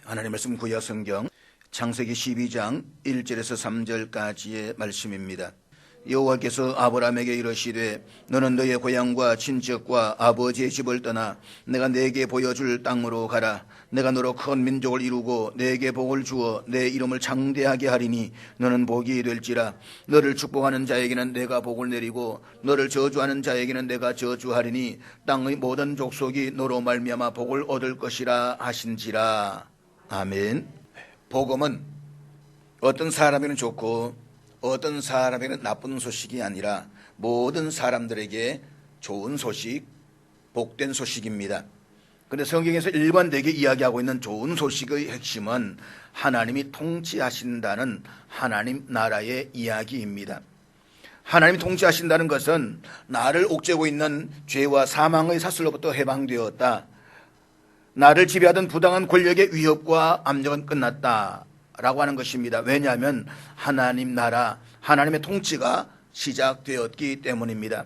하나님 말씀 구약 성경 창세기 12장 1절에서 3절까지의 말씀입니다. 여호와께서 아브라함에게 이르시되 너는 너의 고향과 친척과 아버지의 집을 떠나 내가 네게 보여줄 땅으로 가라. 내가 너로 큰 민족을 이루고 네게 복을 주어 내 이름을 장대하게 하리니 너는 복이 될지라. 너를 축복하는 자에게는 내가 복을 내리고 너를 저주하는 자에게는 내가 저주하리니 땅의 모든 족속이 너로 말미암아 복을 얻을 것이라 하신지라. 아멘. 복음은 어떤 사람에게는 좋고 어떤 사람에게는 나쁜 소식이 아니라 모든 사람들에게 좋은 소식, 복된 소식입니다. 그런데 성경에서 일관되게 이야기하고 있는 좋은 소식의 핵심은 하나님이 통치하신다는 하나님 나라의 이야기입니다. 하나님이 통치하신다는 것은 나를 옥죄고 있는 죄와 사망의 사슬로부터 해방되었다. 나를 지배하던 부당한 권력의 위협과 압력은 끝났다 라고 하는 것입니다. 왜냐하면 하나님 나라, 하나님의 통치가 시작되었기 때문입니다.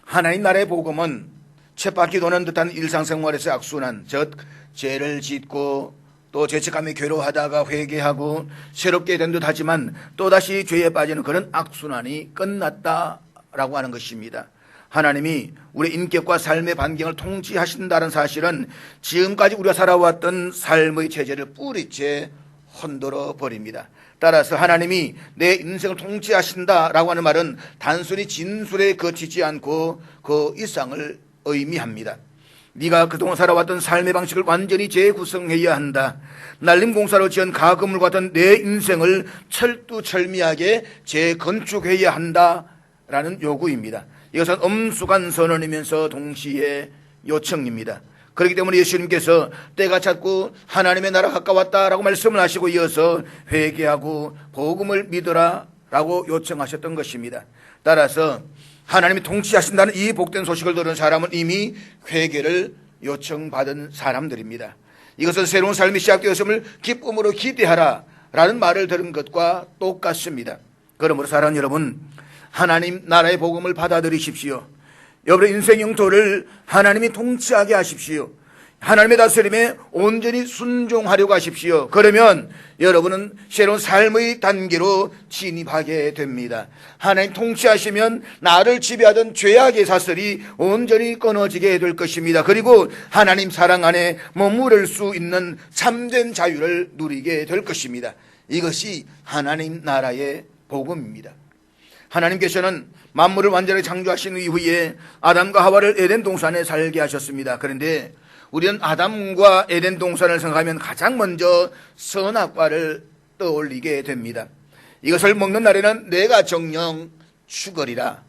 하나님 나라의 복음은 쳇바퀴 도는 듯한 일상생활에서 악순환, 즉 죄를 짓고 또 죄책감에 괴로워하다가 회개하고 새롭게 된 듯하지만 또다시 죄에 빠지는 그런 악순환이 끝났다라고 하는 것입니다. 하나님이 우리 인격과 삶의 반경을 통치하신다는 사실은 지금까지 우리가 살아왔던 삶의 체제를 뿌리째 흔들어 버립니다. 따라서 하나님이 내 인생을 통치하신다라고 하는 말은 단순히 진술에 그치지 않고 그 이상을 의미합니다. 네가 그동안 살아왔던 삶의 방식을 완전히 재구성해야 한다. 날림공사로 지은 가건물 같은 내 인생을 철두철미하게 재건축해야 한다라는 요구입니다. 이것은 엄숙한 선언이면서 동시에 요청입니다. 그렇기 때문에 예수님께서 때가 찼고 하나님의 나라가 가까웠다라고 말씀을 하시고 이어서 회개하고 복음을 믿으라 라고 요청하셨던 것입니다. 따라서 하나님이 통치하신다는 이 복된 소식을 들은 사람은 이미 회개를 요청받은 사람들입니다. 이것은 새로운 삶이 시작되었음을 기쁨으로 기대하라 라는 말을 들은 것과 똑같습니다. 그러므로 사랑하는 여러분, 하나님 나라의 복음을 받아들이십시오. 여러분의 인생 영토를 하나님이 통치하게 하십시오. 하나님의 다스림에 온전히 순종하려고 하십시오. 그러면 여러분은 새로운 삶의 단계로 진입하게 됩니다. 하나님 통치하시면 나를 지배하던 죄악의 사슬이 온전히 끊어지게 될 것입니다. 그리고 하나님 사랑 안에 머무를 수 있는 참된 자유를 누리게 될 것입니다. 이것이 하나님 나라의 복음입니다. 하나님께서는 만물을 완전히 창조하신 이후에 아담과 하와를 에덴 동산에 살게 하셨습니다. 그런데 우리는 아담과 에덴 동산을 생각하면 가장 먼저 선악과를 떠올리게 됩니다. 이것을 먹는 날에는 내가 정녕 죽으리라.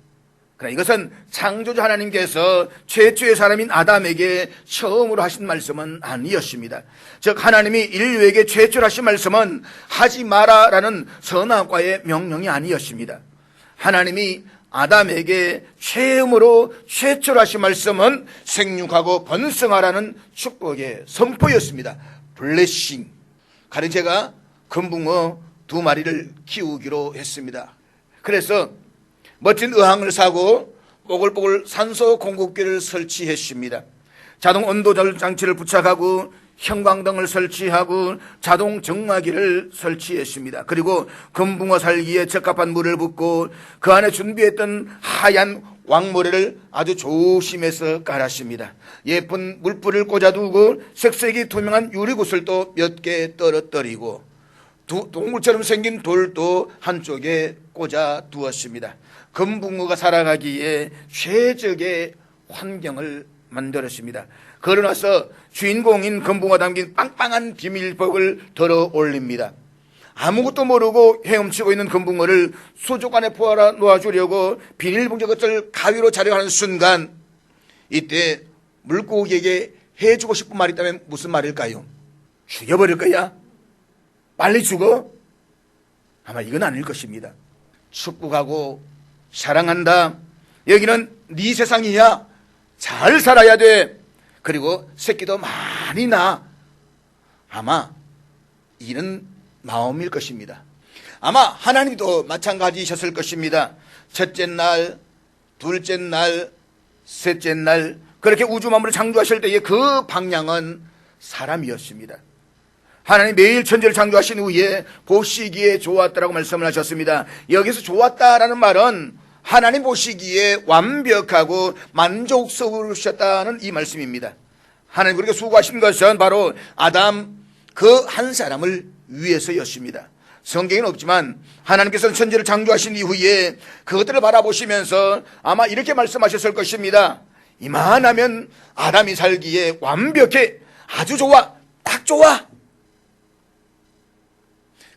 그러나 이것은 창조주 하나님께서 최초의 사람인 아담에게 처음으로 하신 말씀은 아니었습니다. 즉 하나님이 인류에게 최초로 하신 말씀은 하지 마라라는 선악과의 명령이 아니었습니다. 하나님이 아담에게 최초로 하신 말씀은 생육하고 번성하라는 축복의 선포였습니다. 블레싱. 가령제가 금붕어 2마리를 키우기로 했습니다. 그래서 멋진 의항을 사고 뽀글뽀글 산소 공급기를 설치했습니다. 자동 온도 조절 장치를 부착하고 형광등을 설치하고 자동 정화기를 설치했습니다. 그리고 금붕어 살기에 적합한 물을 붓고 그 안에 준비했던 하얀 왕모래를 아주 조심해서 깔았습니다. 예쁜 물불을 꽂아두고 색색이 투명한 유리구슬도 몇 개 떨어뜨리고 동물처럼 생긴 돌도 한쪽에 꽂아 두었습니다. 금붕어가 살아가기에 최적의 환경을 만들었습니다. 그러나서 주인공인 금붕어 담긴 빵빵한 비밀법을 들어 올립니다. 아무것도 모르고 헤엄치고 있는 금붕어를 수족 안에 부어라 놓아주려고 비닐봉지 것을 가위로 자려고 하는 순간, 이때 물고기에게 해주고 싶은 말이 있다면 무슨 말일까요? 죽여버릴 거야? 빨리 죽어? 아마 이건 아닐 것입니다. 축복하고 사랑한다. 여기는 네 세상이야. 잘 살아야 돼. 그리고 새끼도 많이 낳아. 아마 이런 마음일 것입니다. 아마 하나님도 마찬가지셨을 것입니다. 첫째 날, 둘째 날, 셋째 날, 그렇게 우주 만물을 창조하실 때의 그 방향은 사람이었습니다. 하나님 매일 천지를 창조하신 후에 보시기에 좋았다라고 말씀을 하셨습니다. 여기서 좋았다라는 말은 하나님 보시기에 완벽하고 만족스러우셨다는 이 말씀입니다. 하나님 그렇게 수고하신 것은 바로 아담 그 한 사람을 위해서였습니다. 성경에는 없지만 하나님께서는 천지를 창조하신 이후에 그것들을 바라보시면서 아마 이렇게 말씀하셨을 것입니다. 이만하면 아담이 살기에 완벽해. 아주 좋아. 딱 좋아.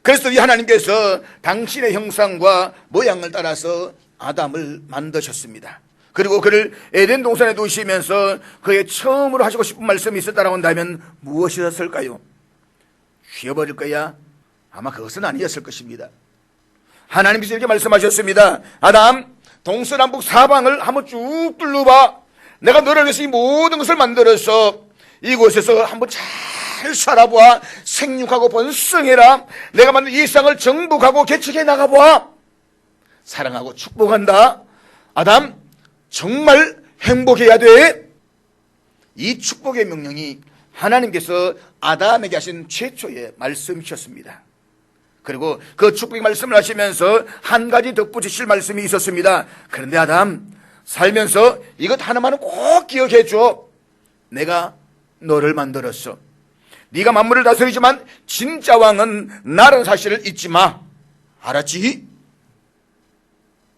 그래서 이 하나님께서 당신의 형상과 모양을 따라서 아담을 만드셨습니다. 그리고 그를 에덴 동산에 두시면서 그의 처음으로 하시고 싶은 말씀이 있었다라고 한다면 무엇이었을까요? 쉬어버릴 거야? 아마 그것은 아니었을 것입니다. 하나님께서 이렇게 말씀하셨습니다. 아담, 동서남북 사방을 한번 쭉 둘러봐. 내가 너를 위해서 이 모든 것을 만들어서 이곳에서 한번 잘 살아보아. 생육하고 번성해라. 내가 만든 이 세상을 정복하고 개척해 나가보아. 사랑하고 축복한다. 아담, 정말 행복해야 돼. 이 축복의 명령이 하나님께서 아담에게 하신 최초의 말씀이셨습니다. 그리고 그 축복의 말씀을 하시면서 한 가지 덧붙이실 말씀이 있었습니다. 그런데 아담, 살면서 이것 하나만은 꼭 기억해 줘. 내가 너를 만들었어. 네가 만물을 다스리지만 진짜 왕은 나라는 사실을 잊지 마. 알았지?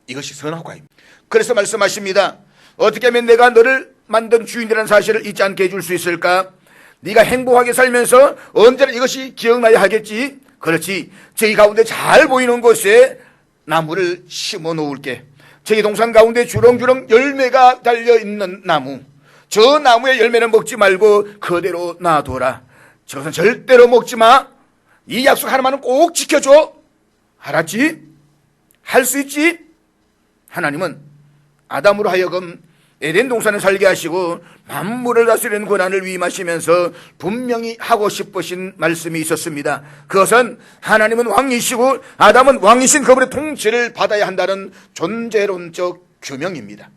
이것이 선악과입니다. 그래서 말씀하십니다. 어떻게 하면 내가 너를 만든 주인이라는 사실을 잊지 않게 해줄 수 있을까? 네가 행복하게 살면서 언제나 이것이 기억나야 하겠지. 그렇지. 저기 가운데 잘 보이는 곳에 나무를 심어 놓을게. 저기 동산 가운데 주렁주렁 열매가 달려있는 나무, 저 나무의 열매는 먹지 말고 그대로 놔둬라. 저것은 절대로 먹지 마. 이 약속 하나만은 꼭 지켜줘. 알았지? 할 수 있지? 하나님은 아담으로 하여금 에덴 동산에 살게 하시고 만물을 다스리는 권한을 위임하시면서 분명히 하고 싶으신 말씀이 있었습니다. 그것은 하나님은 왕이시고 아담은 왕이신 그분의 통치를 받아야 한다는 존재론적 규명입니다.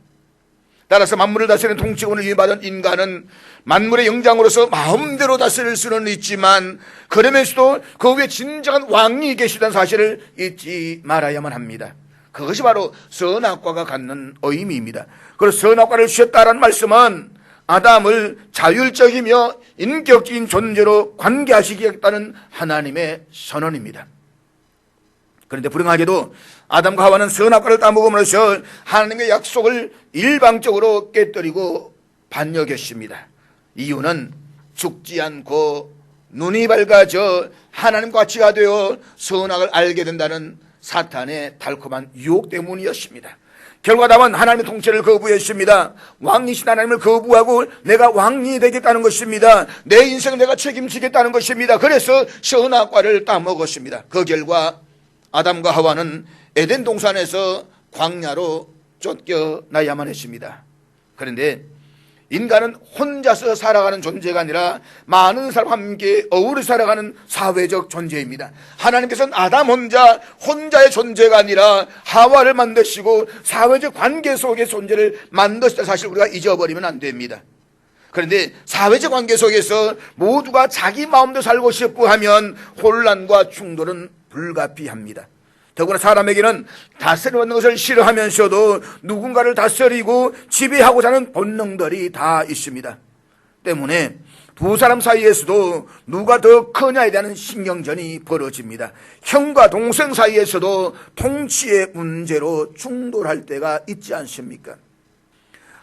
따라서 만물을 다스리는 통치권을 위임받은 인간은 만물의 영장으로서 마음대로 다스릴 수는 있지만 그러면서도 그 위에 진정한 왕이 계시다는 사실을 잊지 말아야만 합니다. 그것이 바로 선악과가 갖는 의미입니다. 그래서 선악과를 주셨다라는 말씀은 아담을 자율적이며 인격적인 존재로 관계하시겠다는 하나님의 선언입니다. 그런데 불행하게도 아담과 하와는 선악과를 따먹음으로써 하나님의 약속을 일방적으로 깨뜨리고 반역했습니다. 이유는 죽지 않고 눈이 밝아져 하나님과 같이가 되어 선악을 알게 된다는 사탄의 달콤한 유혹 때문이었습니다. 결과 아담은 하나님의 통치를 거부했습니다. 왕이신 하나님을 거부하고 내가 왕이 되겠다는 것입니다. 내 인생을 내가 책임지겠다는 것입니다. 그래서 선악과를 따먹었습니다. 그 결과 아담과 하와는 에덴 동산에서 광야로 쫓겨나야만 했습니다. 그런데 인간은 혼자서 살아가는 존재가 아니라 많은 사람과 함께 어우러 살아가는 사회적 존재입니다. 하나님께서는 아담 혼자의 존재가 아니라 하와를 만드시고 사회적 관계 속의 존재를 만드셨다 사실 우리가 잊어버리면 안 됩니다. 그런데 사회적 관계 속에서 모두가 자기 마음대로 살고 싶고 하면 혼란과 충돌은 불가피합니다. 더구나 사람에게는 다스려받는 것을 싫어하면서도 누군가를 다스리고 지배하고자 하는 본능들이 다 있습니다. 때문에 두 사람 사이에서도 누가 더 크냐에 대한 신경전이 벌어집니다. 형과 동생 사이에서도 통치의 문제로 충돌할 때가 있지 않습니까?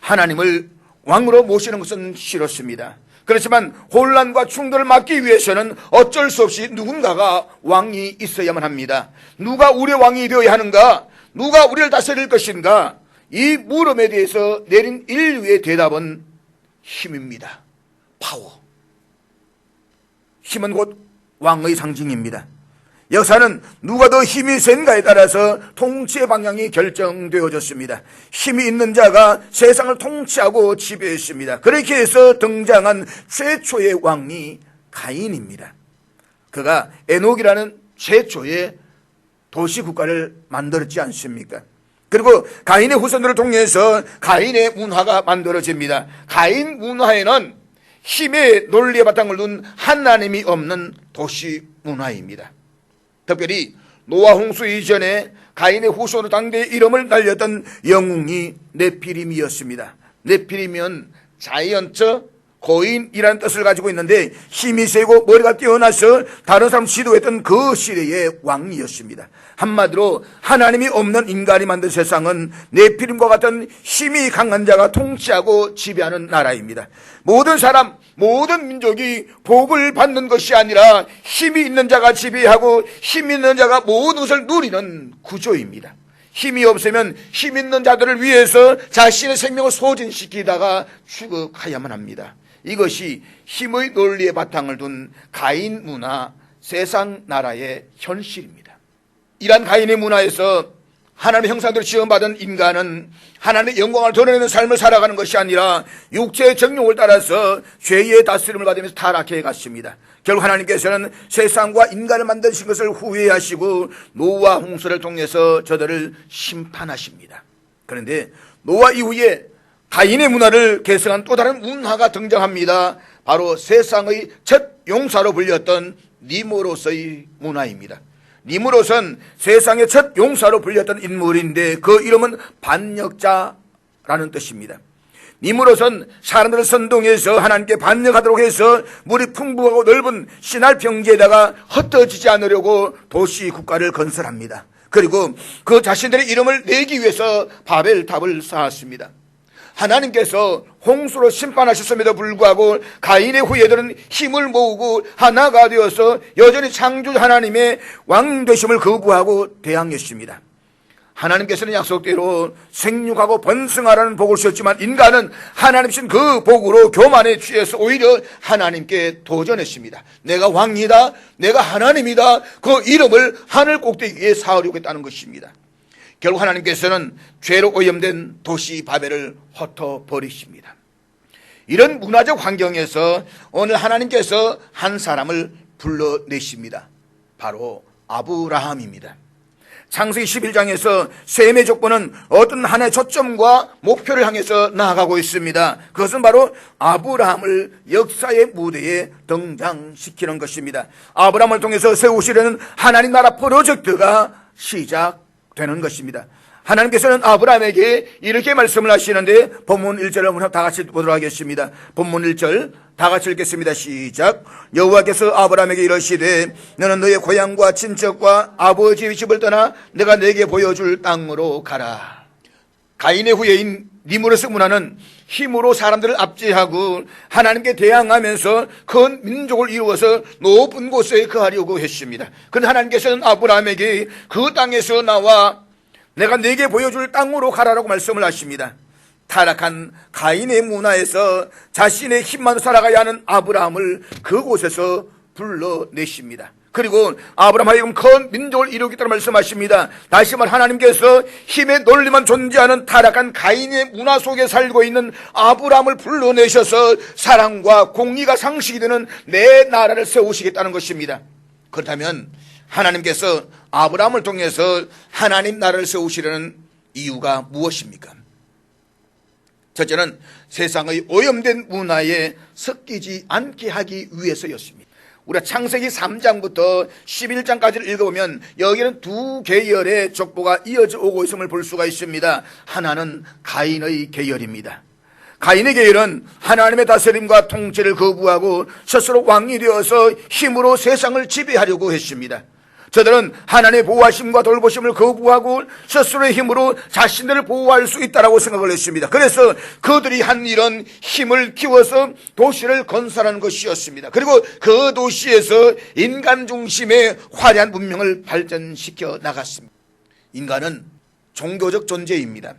하나님을 왕으로 모시는 것은 싫었습니다. 그렇지만 혼란과 충돌을 막기 위해서는 어쩔 수 없이 누군가가 왕이 있어야만 합니다. 누가 우리의 왕이 되어야 하는가? 누가 우리를 다스릴 것인가? 이 물음에 대해서 내린 인류의 대답은 힘입니다. 파워. 힘은 곧 왕의 상징입니다. 역사는 누가 더 힘이 센가에 따라서 통치의 방향이 결정되어졌습니다. 힘이 있는 자가 세상을 통치하고 지배했습니다. 그렇게 해서 등장한 최초의 왕이 가인입니다. 그가 에녹이라는 최초의 도시국가를 만들었지 않습니까? 그리고 가인의 후손들을 통해서 가인의 문화가 만들어집니다. 가인 문화에는 힘의 논리의 바탕을 둔 하나님이 없는 도시 문화입니다. 특별히 노아 홍수 이전에 가인의 후손으로 당대의 이름을 날렸던 영웅이 네피림이었습니다. 네피림은 자이언트, 고인이라는 뜻을 가지고 있는데 힘이 세고 머리가 뛰어나서 다른 사람 지도했던 그 시대의 왕이었습니다. 한마디로 하나님이 없는 인간이 만든 세상은 네피림과 같은 힘이 강한 자가 통치하고 지배하는 나라입니다. 모든 사람, 모든 민족이 복을 받는 것이 아니라 힘이 있는 자가 지배하고 힘 있는 자가 모든 것을 누리는 구조입니다. 힘이 없으면 힘 있는 자들을 위해서 자신의 생명을 소진시키다가 추격해야만 합니다. 이것이 힘의 논리의 바탕을 둔 가인 문화, 세상 나라의 현실입니다. 이러한 가인의 문화에서 하나님의 형상대로 지음받은 인간은 하나님의 영광을 드러내는 삶을 살아가는 것이 아니라 육체의 정욕을 따라서 죄의 다스림을 받으면서 타락해 갔습니다. 결국 하나님께서는 세상과 인간을 만드신 것을 후회하시고 노아 홍수를 통해서 저들을 심판하십니다. 그런데 노아 이후에 가인의 문화를 계승한 또 다른 문화가 등장합니다. 바로 세상의 첫 용사로 불렸던 니므롯의 문화입니다. 니므롯은 세상의 첫 용사로 불렸던 인물인데 그 이름은 반역자라는 뜻입니다. 니므롯은 사람들을 선동해서 하나님께 반역하도록 해서 물이 풍부하고 넓은 시날 평지에다가 흩어지지 않으려고 도시 국가를 건설합니다. 그리고 그 자신들의 이름을 내기 위해서 바벨탑을 쌓았습니다. 하나님께서 홍수로 심판하셨음에도 불구하고 가인의 후예들은 힘을 모으고 하나가 되어서 여전히 창조 하나님의 왕 되심을 거부하고 대항했습니다. 하나님께서는 약속대로 생육하고 번성하라는 복을 주셨지만 인간은 하나님 주신 그 복으로 교만에 취해서 오히려 하나님께 도전했습니다. 내가 왕이다, 내가 하나님이다, 그 이름을 하늘 꼭대기에 쌓으려고 했다는 것입니다. 결국 하나님께서는 죄로 오염된 도시 바벨을 흩어버리십니다. 이런 문화적 환경에서 오늘 하나님께서 한 사람을 불러내십니다. 바로 아브라함입니다. 창세기 11장에서 셈의 족보는 어떤 하나의 초점과 목표를 향해서 나아가고 있습니다. 그것은 바로 아브라함을 역사의 무대에 등장시키는 것입니다. 아브라함을 통해서 세우시려는 하나님 나라 프로젝트가 시작되는 것입니다. 하나님께서는 아브라함에게 이렇게 말씀을 하시는데 본문 1절을 한번 다 같이 보도록 하겠습니다. 본문 1절 다 같이 읽겠습니다. 시작. 여호와께서 아브라함에게 이르시되 너는 너의 고향과 친척과 아버지의 집을 떠나 내가 내게 보여줄 땅으로 가라. 가인의 후예인 니므롯의 문화는 힘으로 사람들을 압제하고 하나님께 대항하면서 큰 민족을 이루어서 높은 곳에 거하려고 했습니다. 그런데 하나님께서는 아브라함에게 그 땅에서 나와 내가 내게 보여줄 땅으로 가라라고 말씀을 하십니다. 타락한 가인의 문화에서 자신의 힘만 살아가야 하는 아브라함을 그곳에서 불러내십니다. 그리고 아브라함 하여금 큰 민족을 이루겠다고 말씀하십니다. 다시 말 하나님께서 힘의 논리만 존재하는 타락한 가인의 문화 속에 살고 있는 아브라함을 불러내셔서 사랑과 공의가 상식이 되는 내 나라를 세우시겠다는 것입니다. 그렇다면 하나님께서 아브라함을 통해서 하나님 나라를 세우시려는 이유가 무엇입니까? 첫째는 세상의 오염된 문화에 섞이지 않게 하기 위해서였습니다. 우리가 창세기 3장부터 11장까지를 읽어보면 여기는 두 계열의 족보가 이어져 오고 있음을 볼 수가 있습니다. 하나는 가인의 계열입니다. 가인의 계열은 하나님의 다스림과 통치를 거부하고 스스로 왕이 되어서 힘으로 세상을 지배하려고 했습니다. 저들은 하나님의 보호하심과 돌보심을 거부하고 스스로의 힘으로 자신들을 보호할 수 있다고 생각을 했습니다. 그래서 그들이 한 일은 힘을 키워서 도시를 건설하는 것이었습니다. 그리고 그 도시에서 인간 중심의 화려한 문명을 발전시켜 나갔습니다. 인간은 종교적 존재입니다.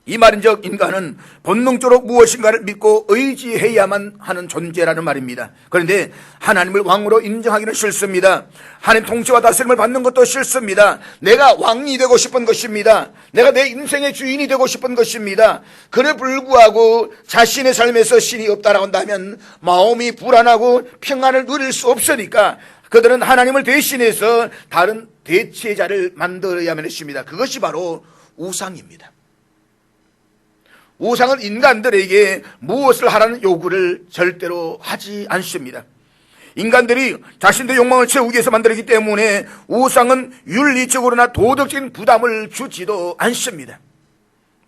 이 말인즉 인간은 본능적으로 무엇인가를 믿고 의지해야만 하는 존재라는 말입니다. 그런데 하나님을 왕으로 인정하기는 싫습니다. 하나님 통치와 다스림을 받는 것도 싫습니다. 내가 왕이 되고 싶은 것입니다. 내가 내 인생의 주인이 되고 싶은 것입니다. 그래 불구하고 자신의 삶에서 신이 없다라고 한다면 마음이 불안하고 평안을 누릴 수 없으니까 그들은 하나님을 대신해서 다른 대체자를 만들어야만 했습니다. 그것이 바로 우상입니다. 우상은 인간들에게 무엇을 하라는 요구를 절대로 하지 않습니다. 인간들이 자신들의 욕망을 채우기 위해서 만들었기 때문에 우상은 윤리적으로나 도덕적인 부담을 주지도 않습니다.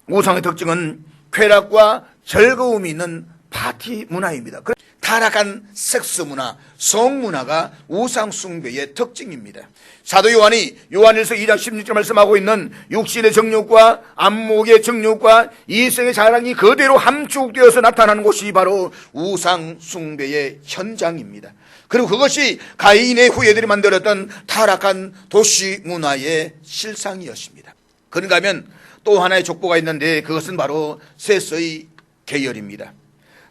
우상의 특징은 쾌락과 즐거움이 있는 파티 문화입니다. 타락한 섹스 문화, 성 문화가 우상 숭배의 특징입니다. 사도 요한이 요한일서 2장 16절 말씀하고 있는 육신의 정욕과 안목의 정욕과 이생의 자랑이 그대로 함축되어서 나타나는 곳이 바로 우상 숭배의 현장입니다. 그리고 그것이 가인의 후예들이 만들었던 타락한 도시 문화의 실상이었습니다. 그런가 하면 또 하나의 족보가 있는데 그것은 바로 셋의 계열입니다.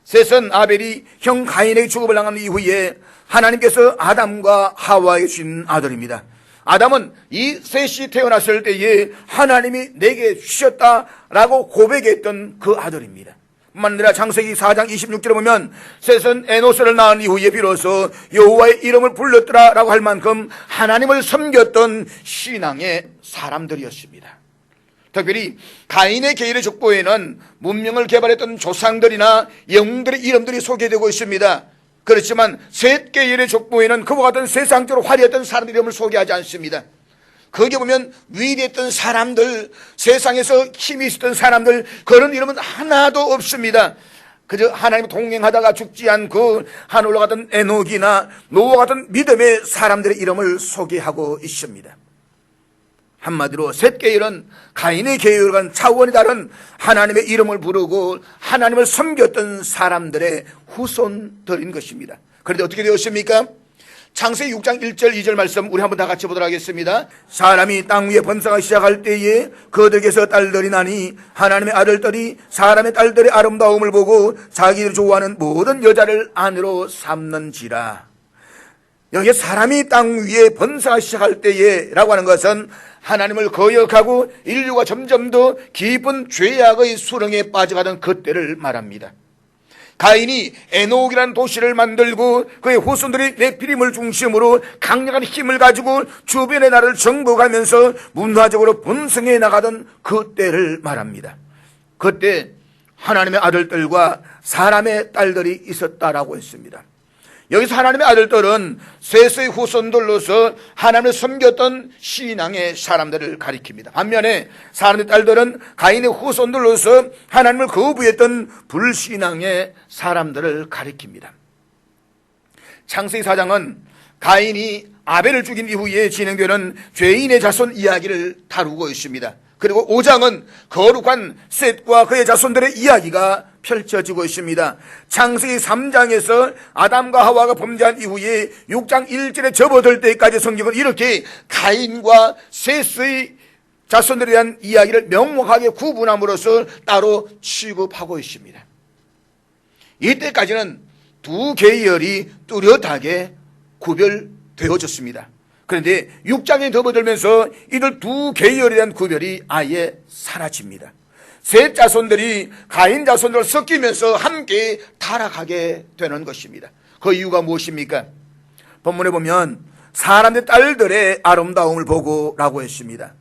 셋은 아벨이 형 가인에게 죽음을 당한 이후에 하나님께서 아담과 하와에게 주신 아들입니다. 아담은 이 셋이 태어났을 때에 하나님이 내게 주셨다라고 고백했던 그 아들입니다. 뿐만 아니라 창세기 4장 26절에 보면 셋은 에노스를 낳은 이후에 비로소 여호와의 이름을 불렀더라라고 할 만큼 하나님을 섬겼던 신앙의 사람들이었습니다. 특별히 가인의 계열의 족보에는 문명을 개발했던 조상들이나 영웅들의 이름들이 소개되고 있습니다. 그렇지만 셋 계열의 족보에는 그와 같은 세상적으로 화려했던 사람들 이름을 소개하지 않습니다. 거기에 보면 위대했던 사람들, 세상에서 힘이 있었던 사람들, 그런 이름은 하나도 없습니다. 그저 하나님과 동행하다가 죽지 않고 하늘 올라갔던 에녹이나 노아 같은 믿음의 사람들의 이름을 소개하고 있습니다. 한마디로 셋 계열은 가인의 계열과는 차원이 다른 하나님의 이름을 부르고 하나님을 섬겼던 사람들의 후손들인 것입니다. 그런데 어떻게 되었습니까? 창세기 6장 1절 2절 말씀 우리 한번 다 같이 보도록 하겠습니다. 사람이 땅 위에 번성하기 시작할 때에 그들에게서 딸들이 나니 하나님의 아들들이 사람의 딸들의 아름다움을 보고 자기들이 좋아하는 모든 여자를 아내로 삼는지라. 여기 사람이 땅 위에 번성하기 시작할 때에 라고 하는 것은 하나님을 거역하고 인류가 점점 더 깊은 죄악의 수렁에 빠져가던 그때를 말합니다. 가인이 에녹이라는 도시를 만들고 그의 후손들이 네피림을 중심으로 강력한 힘을 가지고 주변의 나라를 정복하면서 문화적으로 번성해 나가던 그때를 말합니다. 그때 하나님의 아들들과 사람의 딸들이 있었다라고 했습니다. 여기서 하나님의 아들들은 셋의 후손들로서 하나님을 섬겼던 신앙의 사람들을 가리킵니다. 반면에 사람의 딸들은 가인의 후손들로서 하나님을 거부했던 불신앙의 사람들을 가리킵니다. 창세기 4장은 가인이 아벨을 죽인 이후에 진행되는 죄인의 자손 이야기를 다루고 있습니다. 그리고 5장은 거룩한 셋과 그의 자손들의 이야기가 펼쳐지고 있습니다. 창세기 3장에서 아담과 하와가 범죄한 이후에 6장 1절에 접어들 때까지 성경은 이렇게 가인과 셋의 자손들에 대한 이야기를 명확하게 구분함으로써 따로 취급하고 있습니다. 이때까지는 두 계열이 뚜렷하게 구별되어졌습니다. 그런데 6장에 접어들면서 이들 두 계열에 대한 구별이 아예 사라집니다. 셋 자손들이 가인 자손들을 섞이면서 함께 타락하게 되는 것입니다. 그 이유가 무엇입니까? 본문에 보면 사람의 딸들의 아름다움을 보고 라고 했습니다.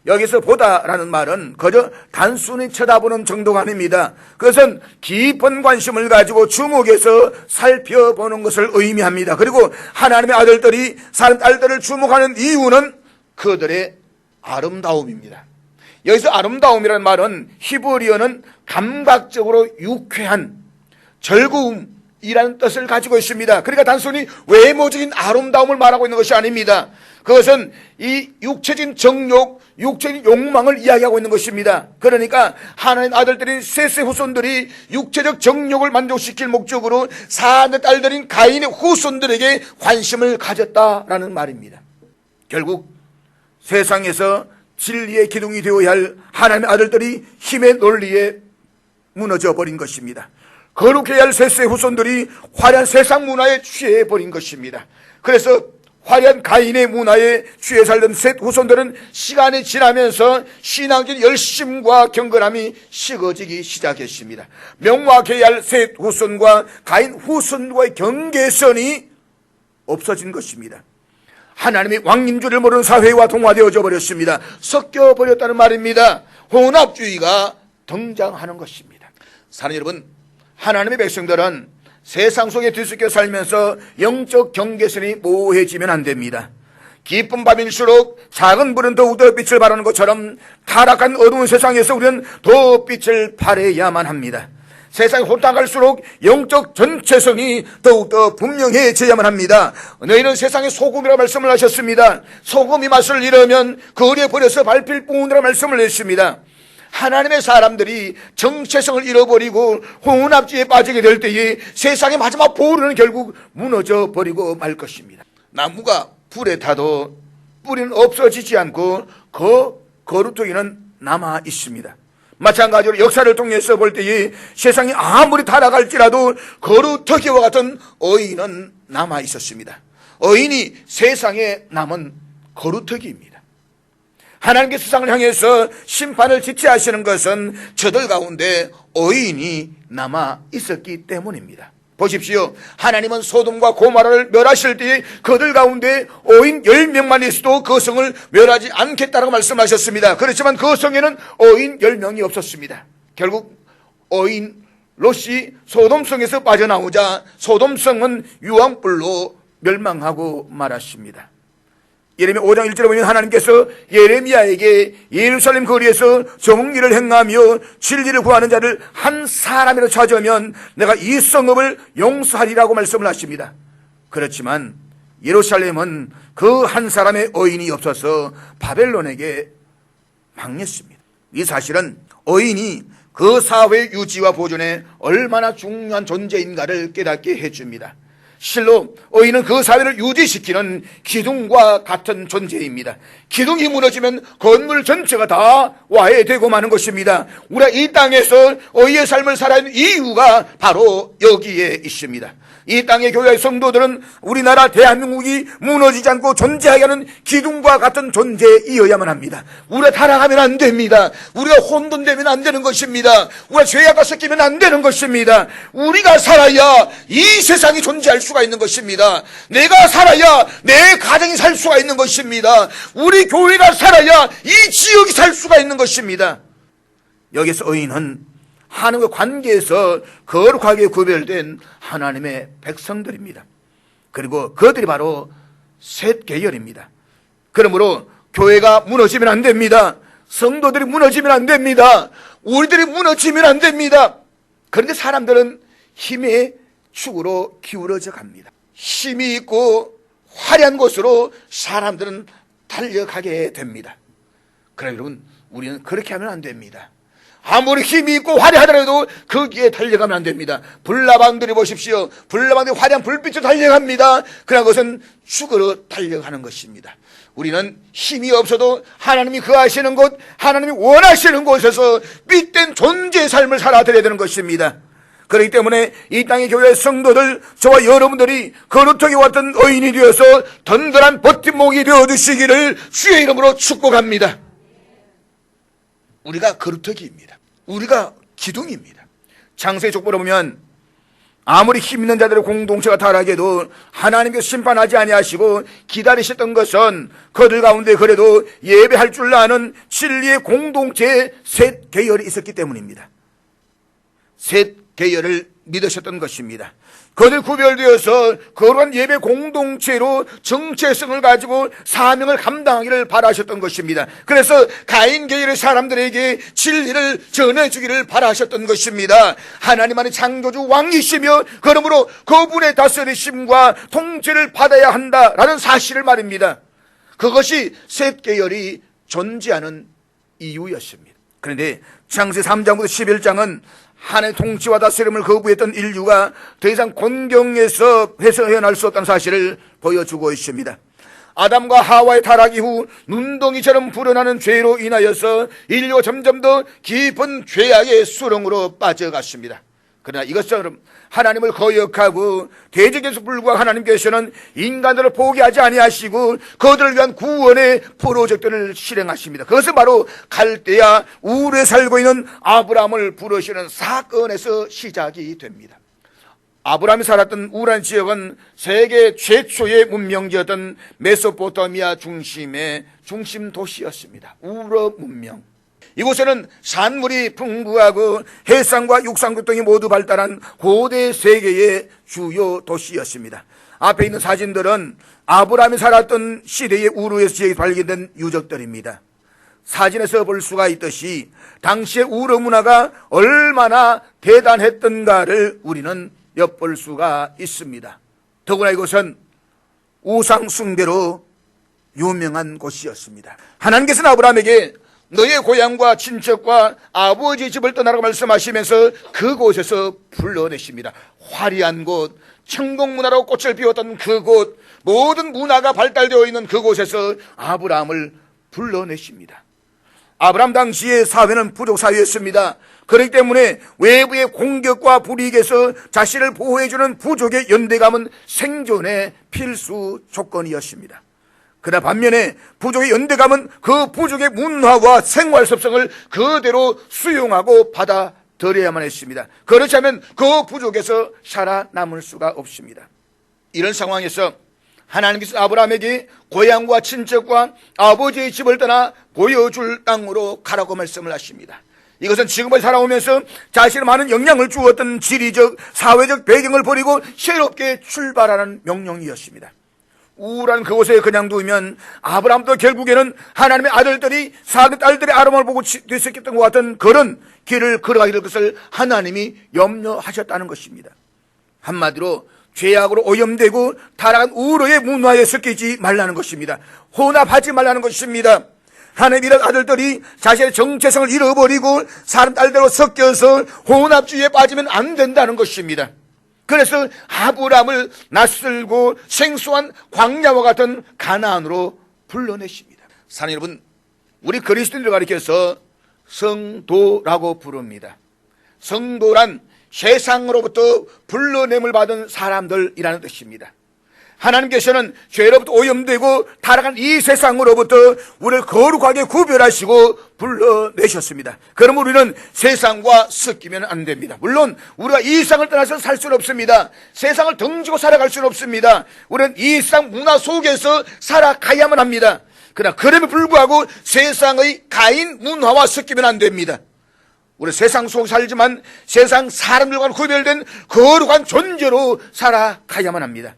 여기서 보다라는 말은 그저 단순히 쳐다보는 정도가 아닙니다. 그것은 깊은 관심을 가지고 주목해서 살펴보는 것을 의미합니다. 그리고 하나님의 아들들이 사람 딸들을 주목하는 이유는 그들의 아름다움입니다. 여기서 아름다움이라는 말은 히브리어는 감각적으로 유쾌한 즐거움이라는 뜻을 가지고 있습니다. 그러니까 단순히 외모적인 아름다움을 말하고 있는 것이 아닙니다. 그것은 이 육체적인 정욕, 육체적인 욕망을 이야기하고 있는 것입니다. 그러니까 하나님 아들들인 셋의 후손들이 육체적 정욕을 만족시킬 목적으로 사람의 딸들인 가인의 후손들에게 관심을 가졌다라는 말입니다. 결국 세상에서 진리의 기둥이 되어야 할 하나님의 아들들이 힘의 논리에 무너져 버린 것입니다. 거룩해야 할 셋의 후손들이 화려한 세상 문화에 취해 버린 것입니다. 그래서 화려한 가인의 문화에 취해 살던 셋 후손들은 시간이 지나면서 신앙적인 열심과 경건함이 식어지기 시작했습니다. 명확해야 할 셋 후손과 가인 후손과의 경계선이 없어진 것입니다. 하나님의 왕님줄을 모르는 사회와 동화되어져 버렸습니다. 섞여 버렸다는 말입니다. 혼합주의가 등장하는 것입니다. 사랑하는 여러분, 하나님의 백성들은 세상 속에 뒤섞여 살면서 영적 경계선이 모호해지면 안 됩니다. 깊은 밤일수록 작은 불은 더욱더 빛을 발하는 것처럼 타락한 어두운 세상에서 우리는 더 빛을 발해야만 합니다. 세상이 혼탁할수록 영적 전체성이 더욱더 분명해져야만 합니다. 너희는 세상의 소금이라고 말씀을 하셨습니다. 소금이 맛을 잃으면 거리에 버려서 밟힐 뿐이라고 말씀을 했습니다. 하나님의 사람들이 정체성을 잃어버리고 혼합주의에 빠지게 될 때에 세상의 마지막 보루는 결국 무너져 버리고 말 것입니다. 나무가 불에 타도 뿌리는 없어지지 않고 그 거루터기는 남아 있습니다. 마찬가지로 역사를 통해서 볼 때에 세상이 아무리 타락할지라도 거루터기와 같은 의인은 남아 있었습니다. 의인이 세상에 남은 거루터기입니다. 하나님께서 세상을 향해서 심판을 지체하시는 것은 저들 가운데 의인이 남아 있었기 때문입니다. 보십시오. 하나님은 소돔과 고모라를 멸하실 때에 그들 가운데 의인 10명만 있어도 그 성을 멸하지 않겠다라고 말씀하셨습니다. 그렇지만 그 성에는 의인 10명이 없었습니다. 결국 의인 롯이 소돔성에서 빠져나오자 소돔성은 유황불로 멸망하고 말았습니다. 예레미야 5장 1절에 보면 하나님께서 예레미야에게 예루살렘 거리에서 정의를 행하며 진리를 구하는 자를 한 사람이라 찾으면 내가 이 성읍을 용서하리라고 말씀을 하십니다. 그렇지만 예루살렘은 그 한 사람의 의인이 없어서 바벨론에게 망했습니다. 이 사실은 의인이 그 사회 유지와 보존에 얼마나 중요한 존재인가를 깨닫게 해줍니다. 실로 의인은 그 사회를 유지시키는 기둥과 같은 존재입니다. 기둥이 무너지면 건물 전체가 다 와해되고 마는 것입니다. 우리가 이 땅에서 의의 삶을 살아야 하는 이유가 바로 여기에 있습니다. 이 땅의 교회의 성도들은 우리나라 대한민국이 무너지지 않고 존재하게 하는 기둥과 같은 존재이어야만 합니다. 우리가 타락하면 안 됩니다. 우리가 혼돈되면 안 되는 것입니다. 우리가 죄악과 섞이면 안 되는 것입니다. 우리가 살아야 이 세상이 존재할 수가 있는 것입니다. 내가 살아야 내 가정이 살 수가 있는 것입니다. 우리 교회가 살아야 이 지역이 살 수가 있는 것입니다. 여기서 의인은 하나님과 관계에서 거룩하게 구별된 하나님의 백성들입니다. 그리고 그들이 바로 셋 계열입니다. 그러므로 교회가 무너지면 안 됩니다. 성도들이 무너지면 안 됩니다. 우리들이 무너지면 안 됩니다. 그런데 사람들은 힘의 축으로 기울어져 갑니다. 힘이 있고 화려한 곳으로 사람들은 달려가게 됩니다. 그러나 여러분, 우리는 그렇게 하면 안 됩니다. 아무리 힘이 있고 화려하더라도 거기에 달려가면 안 됩니다. 불나방들이 보십시오. 불나방들이 화려한 불빛으로 달려갑니다. 그러나 그것은 죽으러 달려가는 것입니다. 우리는 힘이 없어도 하나님이 거하시는 곳, 하나님이 원하시는 곳에서 빛된 존재의 삶을 살아드려야 되는 것입니다. 그렇기 때문에 이 땅의 교회 성도들, 저와 여러분들이 거룩하게 왔던 의인이 되어서 든든한 버팀목이 되어주시기를 주의 이름으로 축복합니다. 우리가 거루터기입니다. 우리가 기둥입니다. 창세기 족보를 보면 아무리 힘 있는 자들의 공동체가 타락해도 하나님께서 심판하지 아니하시고 기다리셨던 것은 그들 가운데 그래도 예배할 줄 아는 진리의 공동체의 셋 계열이 있었기 때문입니다. 셋 계열을 믿으셨던 것입니다. 그들 구별되어서 거룩한 예배 공동체로 정체성을 가지고 사명을 감당하기를 바라셨던 것입니다. 그래서 가인 계열의 사람들에게 진리를 전해주기를 바라셨던 것입니다. 하나님만이 창조주 왕이시며 그러므로 그분의 다스리심과 통치를 받아야 한다라는 사실을 말입니다. 그것이 셋 계열이 존재하는 이유였습니다. 그런데 창세 3장부터 11장은 하나님의 통치와 다스림을 거부했던 인류가 더 이상 곤경에서 헤어날 수 없다는 사실을 보여주고 있습니다. 아담과 하와의 타락 이후 눈덩이처럼 불어나는 죄로 인하여서 인류가 점점 더 깊은 죄악의 수렁으로 빠져갔습니다. 그러나 이것처럼 하나님을 거역하고 대적에서 불구하고 하나님께서는 인간들을 포기하지 아니하시고 그들을 위한 구원의 프로젝트를 실행하십니다. 그것은 바로 갈대아 우르에 살고 있는 아브라함을 부르시는 사건에서 시작이 됩니다. 아브라함이 살았던 우르라는 지역은 세계 최초의 문명지였던 메소포타미아 중심의 중심 도시였습니다. 우르 문명. 이곳에는 산물이 풍부하고 해상과 육상 교통이 모두 발달한 고대 세계의 주요 도시였습니다. 앞에 있는 사진들은 아브라함이 살았던 시대의 우르에서 발견된 유적들입니다. 사진에서 볼 수가 있듯이 당시의 우르 문화가 얼마나 대단했던가를 우리는 엿볼 수가 있습니다. 더구나 이곳은 우상 숭배로 유명한 곳이었습니다. 하나님께서는 아브라함에게 너의 고향과 친척과 아버지의 집을 떠나라고 말씀하시면서 그곳에서 불러내십니다. 화려한 곳, 천공문화로 꽃을 피웠던 그곳, 모든 문화가 발달되어 있는 그곳에서 아브라함을 불러내십니다. 아브라함 당시의 사회는 부족 사회였습니다. 그렇기 때문에 외부의 공격과 불이익에서 자신을 보호해주는 부족의 연대감은 생존의 필수 조건이었습니다. 그러나 반면에 부족의 연대감은 그 부족의 문화와 생활 습성을 그대로 수용하고 받아들여야만 했습니다. 그렇지 않으면 그 부족에서 살아남을 수가 없습니다. 이런 상황에서 하나님께서 아브라함에게 고향과 친척과 아버지의 집을 떠나 보여줄 땅으로 가라고 말씀을 하십니다. 이것은 지금까지 살아오면서 자신의 많은 영향을 주었던 지리적, 사회적 배경을 버리고 새롭게 출발하는 명령이었습니다. 우울한 그곳에 그냥 두면 아브라함도 결국에는 하나님의 아들들이 사그 딸들의 아름을 보고 되새겼던 것 같은 그런 길을 걸어가게 될 것을 하나님이 염려하셨다는 것입니다. 한마디로 죄악으로 오염되고 타락한 우르의 문화에 섞이지 말라는 것입니다. 혼합하지 말라는 것입니다. 하나님의 아들들이 자신의 정체성을 잃어버리고 사람 딸대로 섞여서 혼합주의에 빠지면 안 된다는 것입니다. 그래서 아브라함을 낯설고 생소한 광야와 같은 가나안으로 불러내십니다. 사랑하는 여러분, 우리 그리스도인들을 가리켜서 성도라고 부릅니다. 성도란 세상으로부터 불러냄을 받은 사람들이라는 뜻입니다. 하나님께서는 죄로부터 오염되고 타락한 이 세상으로부터 우리를 거룩하게 구별하시고 불러내셨습니다. 그럼 우리는 세상과 섞이면 안 됩니다. 물론 우리가 이 세상을 떠나서 살 수는 없습니다. 세상을 등지고 살아갈 수는 없습니다. 우리는 이 세상 문화 속에서 살아가야만 합니다. 그러나 그럼에도 불구하고 세상의 가인 문화와 섞이면 안 됩니다. 우리 세상 속에 살지만 세상 사람들과는 구별된 거룩한 존재로 살아가야만 합니다.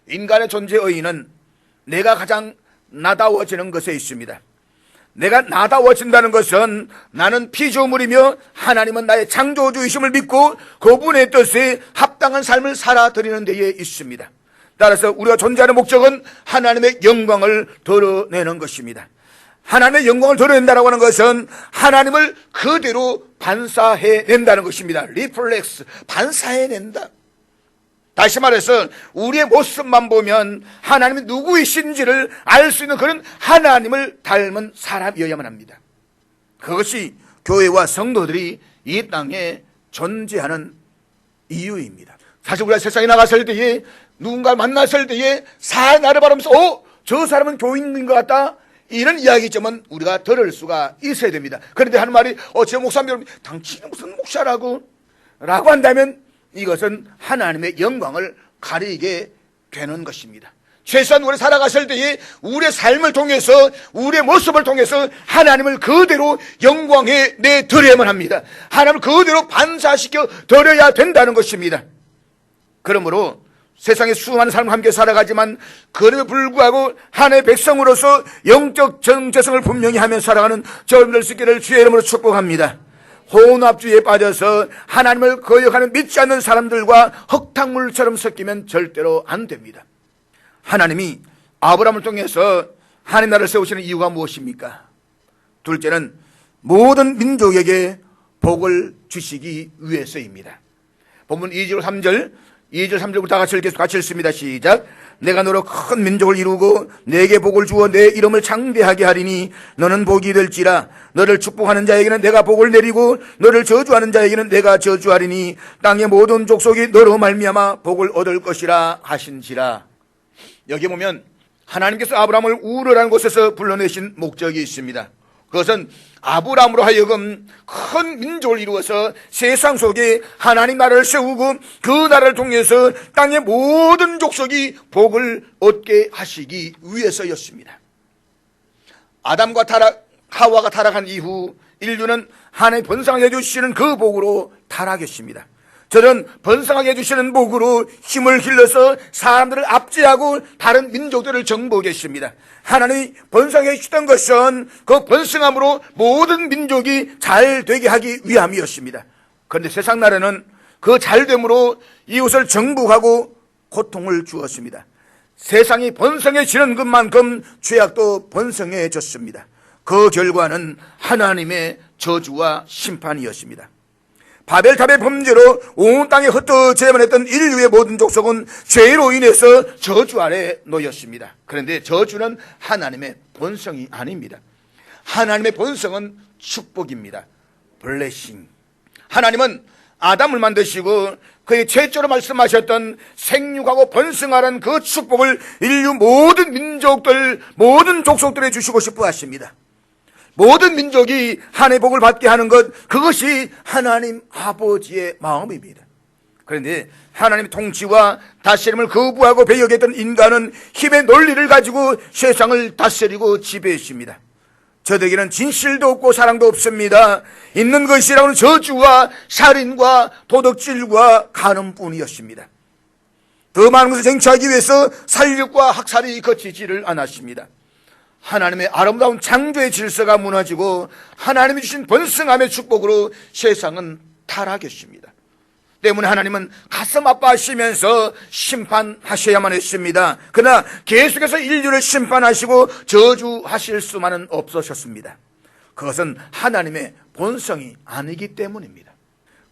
인간의 존재의 의의는 내가 가장 나다워지는 것에 있습니다. 내가 나다워진다는 것은 나는 피조물이며 하나님은 나의 창조주이심을 믿고 그분의 뜻에 합당한 삶을 살아드리는 데에 있습니다. 따라서 우리가 존재하는 목적은 하나님의 영광을 드러내는 것입니다. 하나님의 영광을 드러낸다고 하는 것은 하나님을 그대로 반사해낸다는 것입니다. 리플렉스, 반사해낸다. 다시 말해서 우리의 모습만 보면 하나님이 누구이신지를 알 수 있는 그런 하나님을 닮은 사람이어야만 합니다. 그것이 교회와 성도들이 이 땅에 존재하는 이유입니다. 사실 우리가 세상에 나갔을 때에 누군가 만났을 때에 나를 바라면서 저 사람은 교인인 것 같다, 이런 이야기점은 우리가 들을 수가 있어야 됩니다. 그런데 하는 말이 저 목사님, 당신은 무슨 목사라고 라고 한다면 이것은 하나님의 영광을 가리게 되는 것입니다. 최소한 우리 살아갔을 때에 우리의 삶을 통해서 우리의 모습을 통해서 하나님을 그대로 영광에 내드려야만 합니다. 하나님을 그대로 반사시켜 드려야 된다는 것입니다. 그러므로 세상에 수많은 삶을 함께 살아가지만 그럼에도 불구하고 하나님의 백성으로서 영적 정체성을 분명히 하며 살아가는 저희들 수 있기를 주의 이름으로 축복합니다. 혼합주의에 빠져서 하나님을 거역하는 믿지 않는 사람들과 흙탕물처럼 섞이면 절대로 안 됩니다. 하나님이 아브라함을 통해서 하나님 나라를 세우시는 이유가 무엇입니까? 둘째는 모든 민족에게 복을 주시기 위해서입니다. 본문 2절 3절부터 다 같이 읽습니다. 시작. 내가 너로 큰 민족을 이루고 내게 복을 주어 내 이름을 창대하게 하리니 너는 복이 될지라. 너를 축복하는 자에게는 내가 복을 내리고 너를 저주하는 자에게는 내가 저주하리니 땅의 모든 족속이 너로 말미암아 복을 얻을 것이라 하신지라. 여기 보면 하나님께서 아브라함을 우르라는 곳에서 불러내신 목적이 있습니다. 그것은 아브라함으로 하여금 큰 민족을 이루어서 세상 속에 하나님 나라를 세우고 그 나라를 통해서 땅의 모든 족속이 복을 얻게 하시기 위해서였습니다. 아담과 타락한 하와가 타락한 이후 인류는 하나님 번성하게 해주시는 그 복으로 타락했습니다. 저는 번성하게 해주시는 복으로 힘을 길러서 사람들을 압제하고 다른 민족들을 정복했습니다. 하나님이 번성하게 해주셨던 것은 그 번성함으로 모든 민족이 잘 되게 하기 위함이었습니다. 그런데 세상 나라는 그 잘됨으로 이웃을 정복하고 고통을 주었습니다. 세상이 번성해지는 것만큼 죄악도 번성해졌습니다. 그 결과는 하나님의 저주와 심판이었습니다. 바벨탑의 범죄로 온 땅에 흩어져야만 했던 인류의 모든 족속은 죄로 인해서 저주 아래 놓였습니다. 그런데 저주는 하나님의 본성이 아닙니다. 하나님의 본성은 축복입니다. 블레싱. 하나님은 아담을 만드시고 그의 최초로 말씀하셨던 생육하고 번성하라는 그 축복을 인류 모든 민족들, 모든 족속들에 주시고 싶어 하십니다. 모든 민족이 하나님의 복을 받게 하는 것, 그것이 하나님 아버지의 마음입니다. 그런데 하나님의 통치와 다스림을 거부하고 배역했던 인간은 힘의 논리를 가지고 세상을 다스리고 지배했습니다. 저들에게는 진실도 없고 사랑도 없습니다. 있는 것이라고는 저주와 살인과 도덕질과 간음뿐이었습니다. 더 많은 것을 쟁취하기 위해서 살육과 학살이 거치지를 않았습니다. 하나님의 아름다운 창조의 질서가 무너지고 하나님이 주신 번성함의 축복으로 세상은 타락했습니다. 때문에 하나님은 가슴 아파하시면서 심판하셔야만 했습니다. 그러나 계속해서 인류를 심판하시고 저주하실 수만은 없으셨습니다. 그것은 하나님의 본성이 아니기 때문입니다.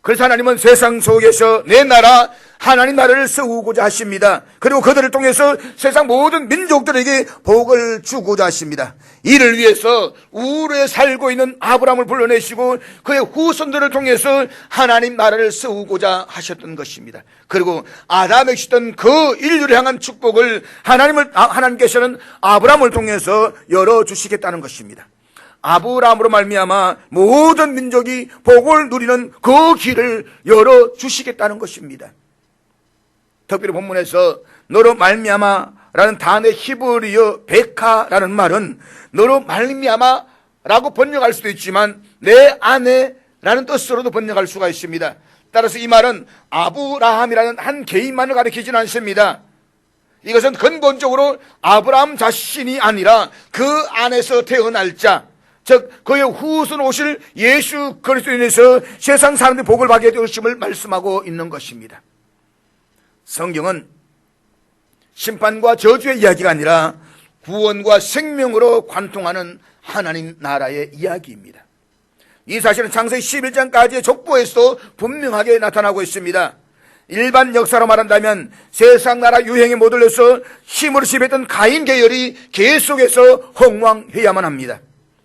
그래서 하나님은 세상 속에서 내 나라, 하나님 나라를 세우고자 하십니다. 그리고 그들을 통해서 세상 모든 민족들에게 복을 주고자 하십니다. 이를 위해서 우르에 살고 있는 아브라함을 불러내시고 그의 후손들을 통해서 하나님 나라를 세우고자 하셨던 것입니다. 그리고 아담에게 주셨던 그 인류를 향한 축복을 하나님께서는 아브라함을 통해서 열어주시겠다는 것입니다. 아브라함으로 말미암아 모든 민족이 복을 누리는 그 길을 열어주시겠다는 것입니다. 특별히 본문에서 너로 말미암아라는 단어의 히브리어 베카라는 말은 너로 말미암아라고 번역할 수도 있지만 내 안에라는 뜻으로도 번역할 수가 있습니다. 따라서 이 말은 아브라함이라는 한 개인만을 가리키지는 않습니다. 이것은 근본적으로 아브라함 자신이 아니라 그 안에서 태어날 자, 즉 그의 후손 오실 예수 그리스도에 인해서 세상 사람들이 복을 받게 되었음을 말씀하고 있는 것입니다. 성경은 심판과 저주의 이야기가 아니라 구원과 생명으로 관통하는 하나님 나라의 이야기입니다. 이 사실은 창세기 11장까지의 족보에서도 분명하게 나타나고 있습니다. 일반 역사로 말한다면 세상 나라 유행에 못 올려서 힘으로 지배했던 가인 계열이 계속해서 흥왕해야만 합니다.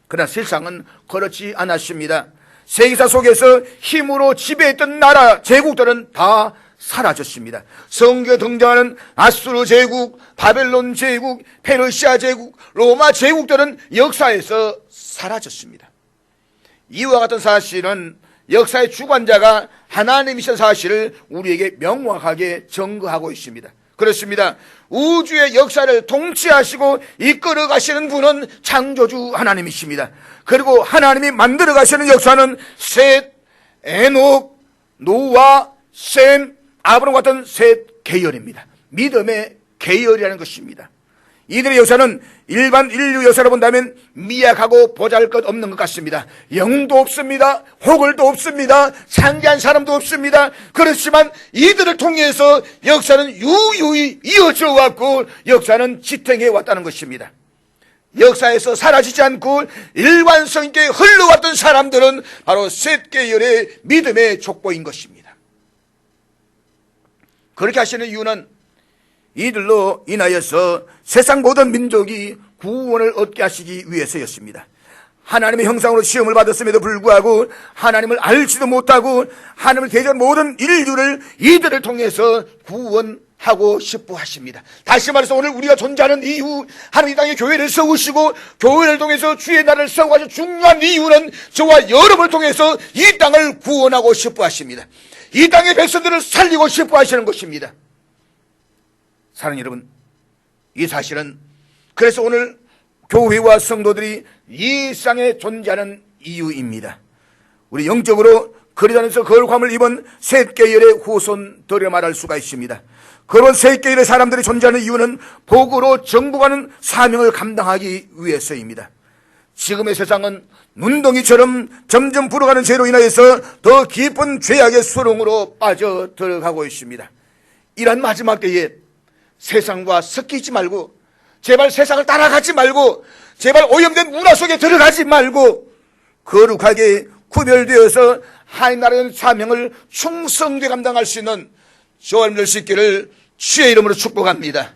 그러나 세상은 그렇지 않았습니다. 세계사 속에서 힘으로 지배했던 나라, 제국들은 다 사라졌습니다. 성경에 등장하는 아수르 제국, 바벨론 제국, 페르시아 제국, 로마 제국들은 역사에서 사라졌습니다. 이와 같은 사실은 역사의 주관자가 하나님이신 사실을 우리에게 명확하게 증거하고 있습니다. 그렇습니다. 우주의 역사를 통치하시고 이끌어 가시는 분은 창조주 하나님이십니다. 그리고 하나님이 만들어 가시는 역사는 셋, 에녹, 노아, 셈, 아브람 같은 셋 계열입니다. 믿음의 계열이라는 것입니다. 이들의 역사는 일반 인류 역사로 본다면 미약하고 보잘것없는 것 같습니다. 영도 없습니다. 호글도 없습니다. 창기한 사람도 없습니다. 그렇지만 이들을 통해서 역사는 유유히 이어져 왔고 역사는 지탱해 왔다는 것입니다. 역사에서 사라지지 않고 일관성 있게 흘러왔던 사람들은 바로 셋 계열의 믿음의 족보인 것입니다. 그렇게 하시는 이유는 이들로 인하여서 세상 모든 민족이 구원을 얻게 하시기 위해서였습니다. 하나님의 형상으로 시험을 받았음에도 불구하고 하나님을 알지도 못하고 하나님을 대적하는 모든 인류를 이들을 통해서 구원하고 싶어 하십니다. 다시 말해서 오늘 우리가 존재하는 이유, 하나님 이 땅에 교회를 세우시고 교회를 통해서 주의 나라를 세워가지고 중요한 이유는 저와 여러분을 통해서 이 땅을 구원하고 싶어 하십니다. 이 땅의 백성들을 살리고 싶어 하시는 것입니다. 사랑하는 여러분, 이 사실은 그래서 오늘 교회와 성도들이 이 세상에 존재하는 이유입니다. 우리 영적으로 그리스도에서 거룩함을 입은 셋 계열의 후손들을 말할 수가 있습니다. 그런 셋 계열의 사람들이 존재하는 이유는 복으로 정복하는 사명을 감당하기 위해서입니다. 지금의 세상은 눈덩이처럼 점점 불어가는 죄로 인하여서 더 깊은 죄악의 수렁으로 빠져 들어가고 있습니다. 이런 마지막 때에 세상과 섞이지 말고, 제발 세상을 따라가지 말고, 제발 오염된 문화 속에 들어가지 말고 거룩하게 구별되어서 하나님 나라의 사명을 충성되게 감당할 수 있는 저와 여러분들 수 있기를 주의 이름으로 축복합니다.